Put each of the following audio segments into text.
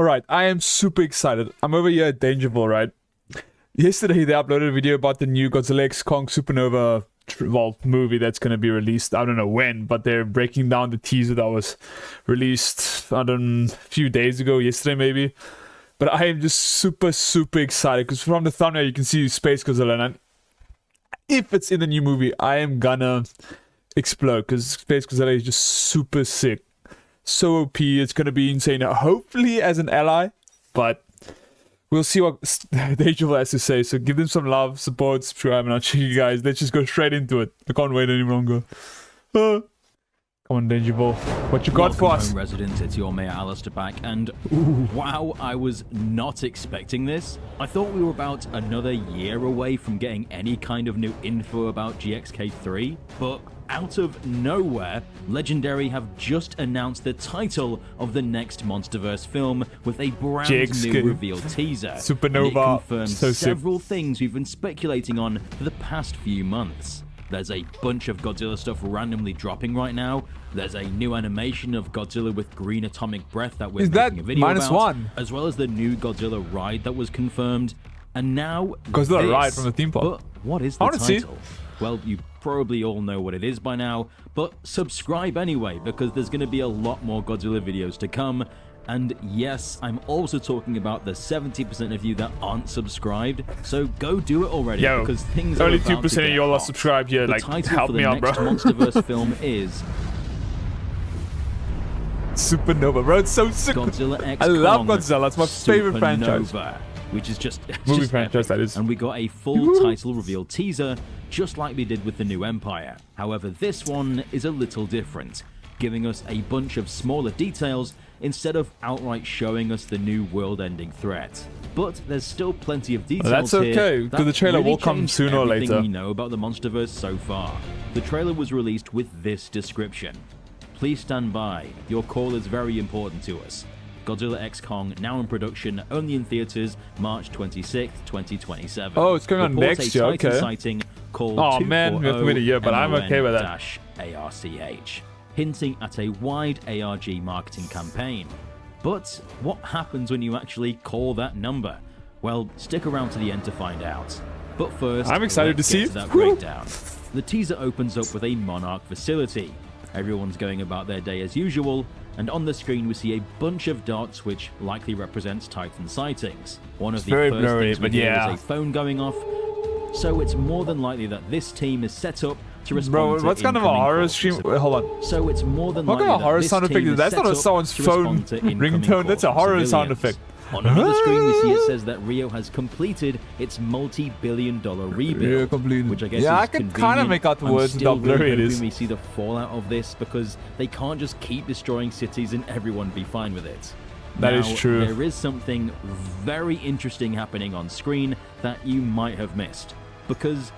Alright, I am super excited. I'm over here at DangerVille, right? Yesterday they uploaded a video about the new Godzilla X Kong Supernova movie that's going to be released. I don't know when, but they're breaking down the teaser that was released, I don't know, a few days ago, yesterday maybe. But I am just super excited because from the thumbnail you can see Space Godzilla, and if it's in the new movie, I am gonna explode because Space Godzilla is just super sick. So OP, it's gonna be insane. Hopefully as an ally, but we'll see what DangerVille has to say. So give them some love, support, subscribe, and I'll check you guys. Let's just go straight into it. I can't wait any longer. Come on, DangerVille. What you got for us? Home resident, it's your Mayor Alistair back, and wow, I was not expecting this. I thought we were about another year away from getting any kind of new info about GXK3, but out of nowhere, Legendary have just announced the title of the next MonsterVerse film with a brand new reveal teaser. Supernova. And it confirms several things we've been speculating on for the past few months. There's a bunch of Godzilla stuff randomly dropping right now. There's a new animation of Godzilla with green atomic breath that we're making a video about, as well as the new Godzilla ride that was confirmed. And now Godzilla ride from the theme park. But what is the title? Well, you probably all know what it is by now, but subscribe anyway, because there's going to be a lot more Godzilla videos to come. And yes, I'm also talking about the 70% of you that aren't subscribed, so go do it already. Yo, because things only are about 2% of y'all are subscribed here. Like, help me out, bro. The title for the next MonsterVerse film is Supernova, bro. It's so sick. Godzilla X I love Kong Godzilla. It's my favorite franchise. Which is just movie franchise, that is. And we got a full title reveal teaser, just like we did with the new Empire. However, this one is a little different, giving us a bunch of smaller details instead of outright showing us the new world-ending threat. But there's still plenty of details that's okay, because the trailer will come sooner or later. Everything we know about the MonsterVerse so far. The trailer was released with this description: "Please stand by. Your call is very important to us. Godzilla X Kong now in production, only in theaters, March 26th, 2027. Oh, it's going on next year, okay. Sighting called oh man, we have to wait a year, but I'm okay with that. ARCH, hinting at a wide ARG marketing campaign. But what happens when you actually call that number? Well, stick around to the end to find out. But first, I'm excited to see that breakdown. The teaser opens up with a Monarch facility. Everyone's going about their day as usual, and on the screen we see a bunch of dots which likely represents Titan sightings. One of the first things we hear is a phone going off, so it's more than likely that this team is set up to respond to what's kind of a horror stream? Wait, hold on. So it's more than likely what kind of horror sound effect is that? That's not a someone's phone ringtone, that's a horror sound effect. On another screen, we see it says that Rio has completed its multi-billion-dollar rebuild, which I guess is I can kind of make out the words and how blurry it is. We see the fallout of this because they can't just keep destroying cities and everyone be fine with it. That is true. There is something very interesting happening on screen that you might have missed. Because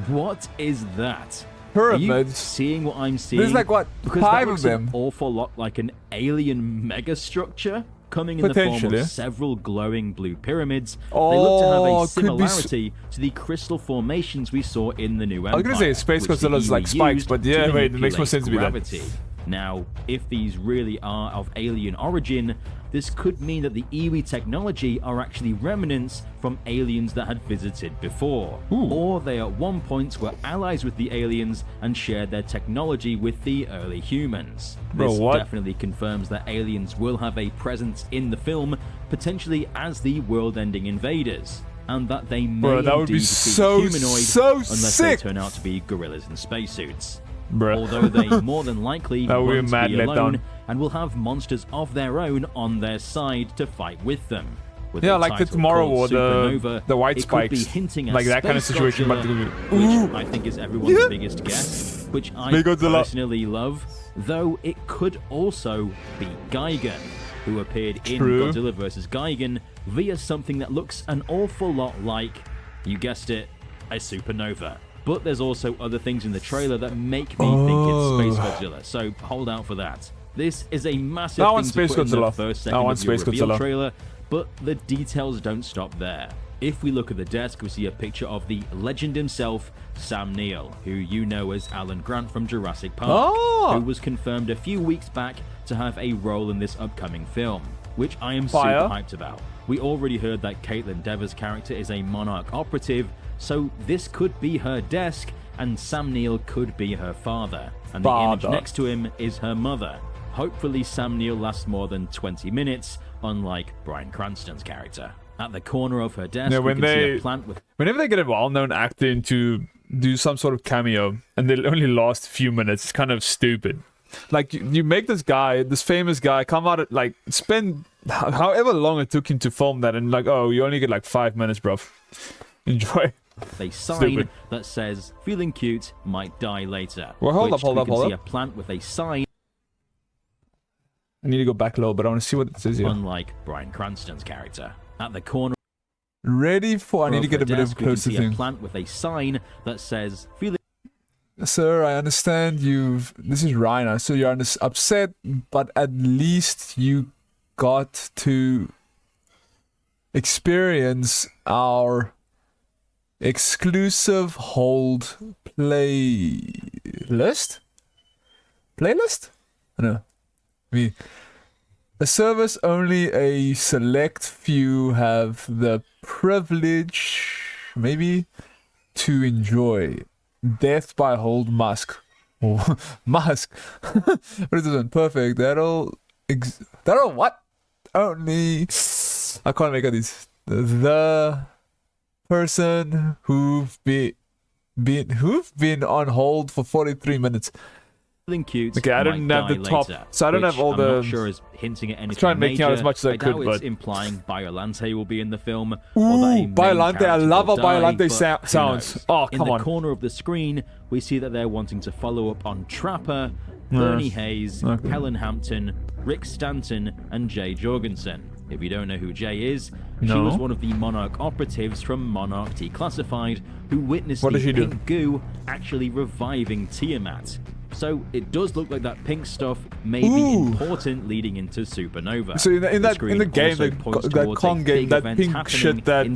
what is that? Pyramids. Are you seeing what I'm seeing? There's like, what, because 5 of them? An awful lot like an alien megastructure coming in the form of several glowing blue pyramids. They look to have a similarity to the crystal formations we saw in the new Empire. I was gonna say Space Godzilla's like spikes, but yeah, wait, it makes more sense to be that. Now, if these really are of alien origin, this could mean that the Iwi technology are actually remnants from aliens that had visited before. Or they at one point were allies with the aliens and shared their technology with the early humans. This definitely confirms that aliens will have a presence in the film, potentially as the world-ending invaders, and that they may indeed be humanoid unless they turn out to be gorillas in spacesuits. Although they more than likely won't be alone and will have monsters of their own on their side to fight with them. With like the Tomorrow War, the white spikes, like that kind of situation. Which I think is everyone's biggest guess, which I personally love, though it could also be Gigan, who appeared in Godzilla vs. Gigan via something that looks an awful lot like, you guessed it, a supernova. But there's also other things in the trailer that make me think it's Space Godzilla, so hold out for that. This is a massive thing to put in the first second of your reveal trailer, but the details don't stop there. If we look at the desk, we see a picture of the legend himself, Sam Neill, who you know as Alan Grant from Jurassic Park, who was confirmed a few weeks back to have a role in this upcoming film. which I am Fire. super hyped about. We already heard that Caitlin Dever's character is a Monarch operative, so this could be her desk, and Sam Neill could be her father, and the image next to him is her mother. Hopefully Sam Neill lasts more than 20 minutes, unlike Bryan Cranston's character. At the corner of her desk, we can see a plant with... Whenever they get a well-known actor in to do some sort of cameo, and they'll only last a few minutes, it's kind of stupid. Like, you make this guy, this famous guy, come out at, like, spend however long it took him to film that, and like, oh, you only get like 5 minutes, bro. Enjoy. A sign that says, feeling cute, might die later. Well, hold up. We can see a plant with a sign. I need to go back a little bit. I want to see what it says here. Unlike Bryan Cranston's character. At the corner. Ready for... I need to get a bit of closer thing. A plant with a sign that says, feeling... Sir, I understand you've... This is Ryan. So you're upset, but at least you got to experience our exclusive hold playlist? Playlist? I don't know. I mean, a service only a select few have the privilege, maybe, to enjoy. Death by Hold Musk. Oh, Musk. What is this one? Perfect. That'll what? Only... I can't make out these. The person who've been on hold for 43 minutes. Cute, okay, I don't have the top, so I don't have all I'm the... not sure is hinting at anything. Let's try and make out as much as I could, but... it's implying Biolante will be in the film. Ooh, Biolante, I love how Biolante sounds. Oh, come on. In the corner of the screen, we see that they're wanting to follow up on Trapper, Bernie Hayes, Helen Hampton, Rick Stanton, and Jay Jorgensen. If you don't know who Jay is, she was one of the Monarch operatives from Monarch Declassified who witnessed the pink goo actually reviving Tiamat. So it does look like that pink stuff may be important leading into Supernova. So in the game, that Kong game, that pink shit that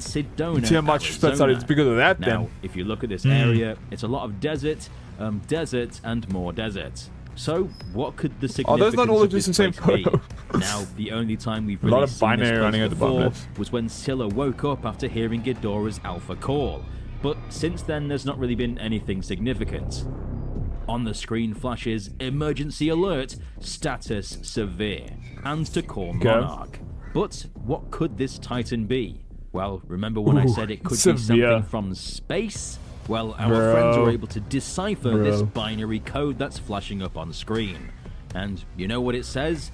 Tiamat splits out, it's because of that then. Now, if you look at this area, it's a lot of desert, desert, and more desert. So what could the significance of this place be? Now, the only time we've really seen this place before was when Scylla woke up after hearing Ghidorah's alpha call. But since then, there's not really been anything significant. On the screen flashes emergency alert, status severe, and to call Monarch. But what could this Titan be? Well, remember when I said it could be something from space? Well, our friends were able to decipher this binary code that's flashing up on screen. And you know what it says?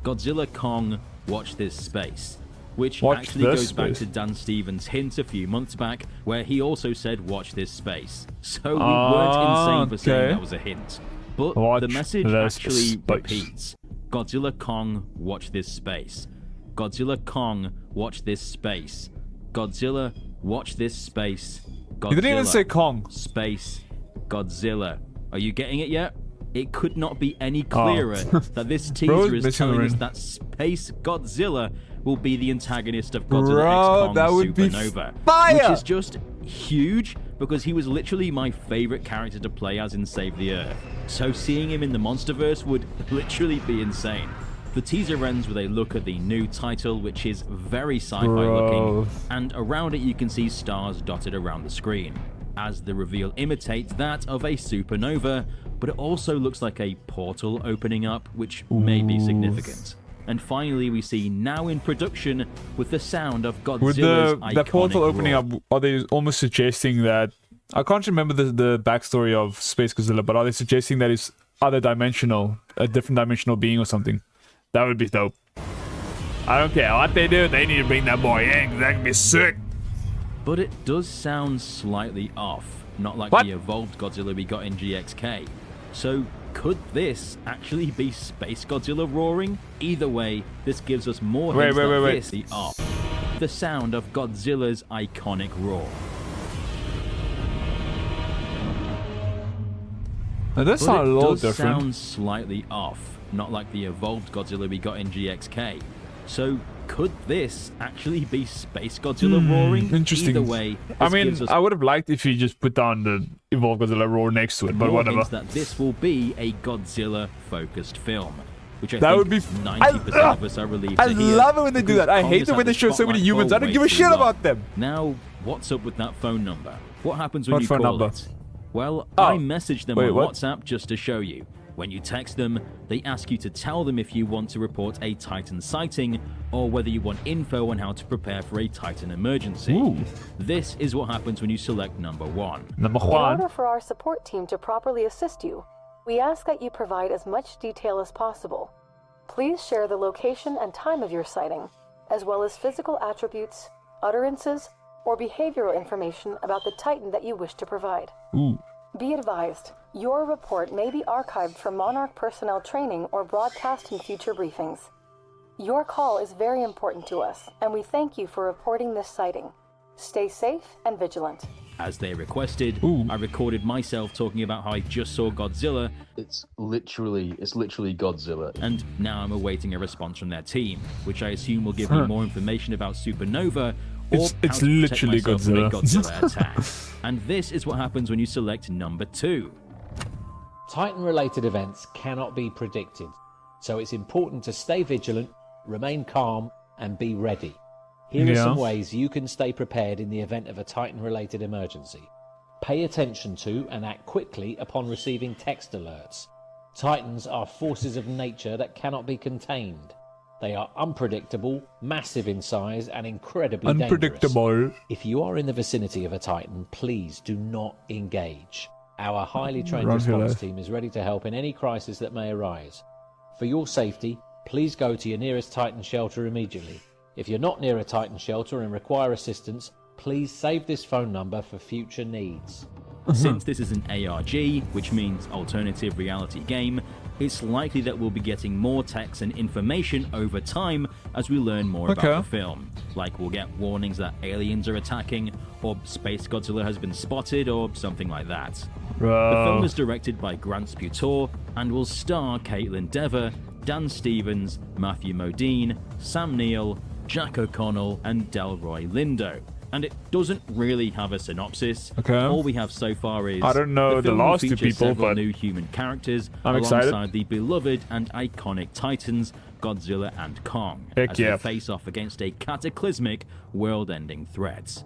Godzilla Kong, watch this space. Which actually goes back to Dan Stevens' hint a few months back, where he also said, watch this space. So we weren't insane for saying that was a hint. But the message actually repeats. Godzilla Kong, watch this space. Godzilla Kong, watch this space. Godzilla, watch this space. Godzilla, you didn't even say Kong. Space. Godzilla. Are you getting it yet? It could not be any clearer that this teaser is telling us that Space Godzilla will be the antagonist of Godzilla X Kong Supernova, which is just huge because he was literally my favorite character to play as in Save the Earth. So seeing him in the Monsterverse would literally be insane. The teaser ends with a look at the new title, which is very sci-fi looking, and around it you can see stars dotted around the screen, as the reveal imitates that of a supernova, but it also looks like a portal opening up, which may be significant. And finally, we see now in production with the sound of Godzilla's iconic the portal opening roar. up, are they almost suggesting that... I can't remember the backstory of Space Godzilla, but are they suggesting that it's other dimensional, a different dimensional being or something? That would be dope. I don't care what they do, they need to bring that boy in, that can be sick. But it does sound slightly off, not like the evolved Godzilla we got in GXK. So could this actually be Space Godzilla roaring? Either way, this gives us more hints that this is off. The sound of Godzilla's iconic roar. Now, that sounds a little different. Sounds slightly off, not like the evolved Godzilla we got in GXK. So could this actually be Space Godzilla roaring? Interesting. Either way, I mean, I would have liked if you just put down the evolved Godzilla roar next to it, but whatever. That this will be a Godzilla-focused film. which I That think would be 90% of us are relieved I to hear. love it when they do because that. I Kong hate has it had when they the show so many spotlight humans. for I don't give a way shit too long. about them. Now, what's up with that phone number? What happens when What you phone call number? it? Well, Oh. I messaged them Wait, on what? WhatsApp just to show you. When you text them, they ask you to tell them if you want to report a Titan sighting or whether you want info on how to prepare for a Titan emergency. Ooh. This is what happens when you select number 1. Number In one. order for our support team to properly assist you, we ask that you provide as much detail as possible. Please share the location and time of your sighting, as well as physical attributes, utterances, or behavioral information about the Titan that you wish to provide. Ooh. Be advised, your report may be archived for Monarch personnel training or broadcast in future briefings. Your call is very important to us, and we thank you for reporting this sighting. Stay safe and vigilant. As they requested, Ooh. I recorded myself talking about how I just saw Godzilla, It's literally Godzilla. and now I'm awaiting a response from their team, which I assume will give me more information about Supernova or It's how to protect literally myself from a Godzilla. Godzilla attack. And this is what happens when you select number 2. Titan-related events cannot be predicted, so it's important to stay vigilant, remain calm, and be ready. Here are some ways you can stay prepared in the event of a Titan-related emergency. Pay attention to and act quickly upon receiving text alerts. Titans are forces of nature that cannot be contained. They are unpredictable, massive in size, and incredibly dangerous. Unpredictable. If you are in the vicinity of a Titan, please do not engage. Our highly trained Run for your response life. team is ready to help in any crisis that may arise. For your safety, please go to your nearest Titan shelter immediately. If you're not near a Titan shelter and require assistance, please save this phone number for future needs. Since this is an ARG, which means alternative reality game, it's likely that we'll be getting more text and information over time as we learn more about the film. Like we'll get warnings that aliens are attacking, or Space Godzilla has been spotted, or something like that. The film is directed by Grant Sputor and will star Caitlin Dever, Dan Stevens, Matthew Modine, Sam Neill, Jack O'Connell, and Delroy Lindo. And it doesn't really have a synopsis. All we have so far is I don't know the film will last two feature people, several but new human characters I'm alongside excited. the beloved and iconic Titans, Godzilla and Kong, Heck as yeah. they face off against a cataclysmic, world-ending threat.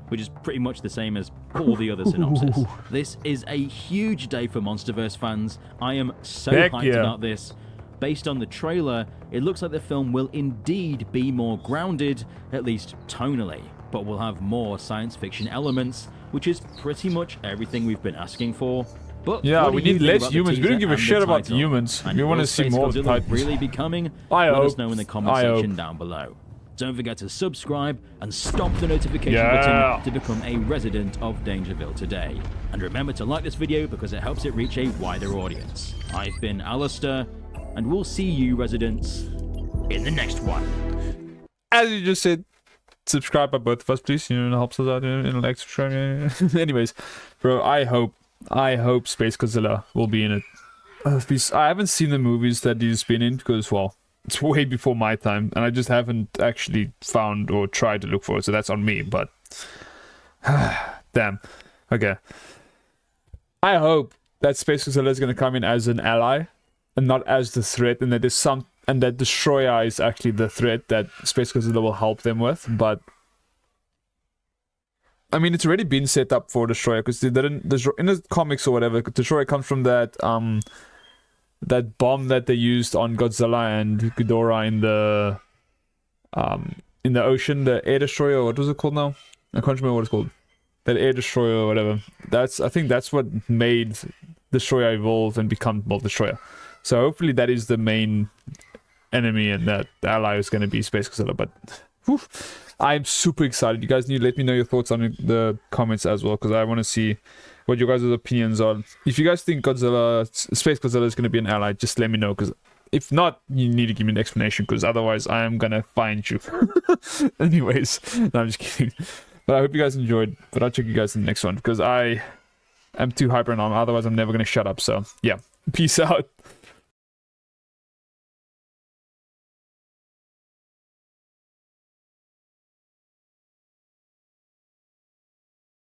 Which is pretty much the same as all the other synopses. This is a huge day for Monsterverse fans. I am so Heck hyped yeah. about this. Based on the trailer, it looks like the film will indeed be more grounded, at least tonally, but will have more science fiction elements, which is pretty much everything we've been asking for. But yeah, what do we you need think less about the humans. We teaser don't give a and the shit about the title? humans. And We want to will see Space more Godzilla Titans. really be coming? I Let us hope. know in the comment I hope. section down below. Don't forget to subscribe and stomp the notification Yeah. button to become a resident of DangerVille today. And remember to like this video because it helps it reach a wider audience. I've been Alistair, and we'll see you residents in the next one. As you just said, subscribe by both of us, please. You know, it helps us out. Like, subscribe. Anyways, bro, I hope Space Godzilla will be in it. I haven't seen the movies that he's been in because, well, it's way before my time, and I just haven't actually found or tried to look for it, so that's on me, but damn. Okay. I hope that Space Godzilla is going to come in as an ally and not as the threat, and that Destroyer is actually the threat that Space Godzilla will help them with, but I mean, it's already been set up for Destroyer, because in the comics or whatever, Destroyer comes from that that bomb that they used on Godzilla and Ghidorah in the ocean, the Air Destroyer, what was it called now? I can't remember what it's called. That Air Destroyer or whatever. I think that's what made Destroyer evolve and become Destroyer. So hopefully that is the main enemy, and that the ally is going to be Space Godzilla. But whew, I'm super excited. You guys need to let me know your thoughts on the comments as well, because I want to see what your guys' opinions are. If you guys think Space Godzilla is going to be an ally, just let me know, because if not, you need to give me an explanation, because otherwise I am going to find you. Anyways, no, I'm just kidding. But I hope you guys enjoyed, but I'll check you guys in the next one, because I am too hyper now, otherwise I'm never going to shut up. So yeah, peace out.